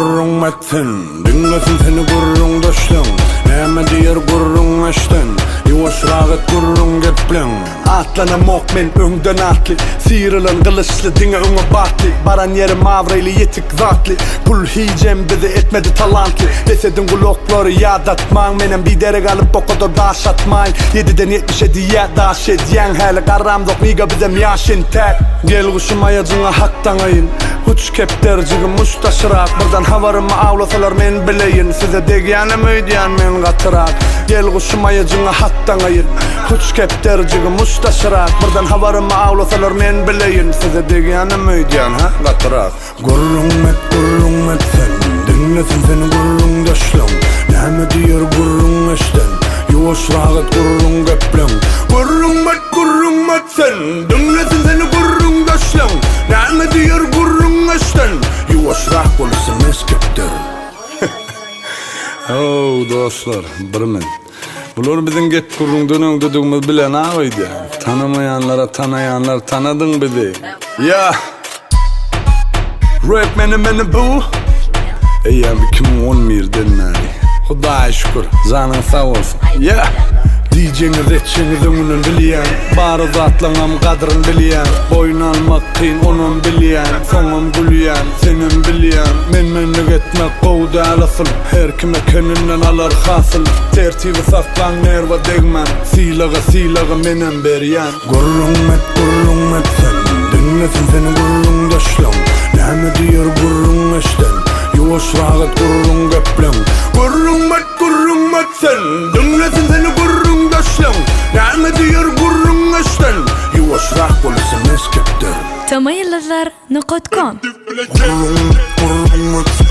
gurrun metin Dinlesin seni gurrun düştün Näme diýer gurrun eşten Ýuwaşrak et gurrun geplen Atlana mokmen öňden atly Sıyrylan kılıçlı diňe öňe batly Baran ýerim mavrayly ýetik zatly Pul hijem bizi etmedi talantly Desedin guloklary ýadatmaň menen bir derek alyp okada daş atmaň 7'den 70'e diýä daş edýän häli garamdok niga bizem ýaşyn tek Gel guşum ayajyňa hakdan ayyn Uç kepterjigim muştaşyrak Birden hawarymy awlasalar men bileýin Size degýänem öýdýän men gatyrak Gel guşum ayajyňa hakdan ayyn Uç kepterjigim muştaşyrak Birden hawarymy awlasalar men bileýin Size degýänem öýdýän gatyrak Gurrun met sen Dinlesin seni gurrun düştün Näme diýer gurrun eşten Ýuwaşrak et gurrun geplen Gurrun met sen Dinlesin seni gurrun düştün Näme diýer gurrun eşten Ýuwaşrak bolsyn eskepdir Oh dostlar, birmen Bular bizim gep gurrundan öňdüdügimiz bilen aýdy. Tanamayanlara tanayanlar tanadyň bizi. Ya Rap meni bu Eýär 2011'den näri Hudaýa şükür, zanyň sag bolsun. Ya DJ'niz etçeniz öňünden bilýän Bary zatlaňam gadryny bilýän Boyun almak kyn onuň bilýän Soňam gülýän, senem bilýän Menmenlik etmek gowda alasyn Her kime keninden alar hasyl Tertibi saklan nerwa degmen Silaga menen berýän Gurrun met sen Dinlesin seni gurrun düştün Näme diýer gurrun eşten Ýuwaşrak et gurrun geplen Gurrun met sen Dinlesin seni gurrun düştün Näme diýer gurrun eşten Ýuwaşrak bolsyn eskepdir Tamayylazlar.com Gurrun met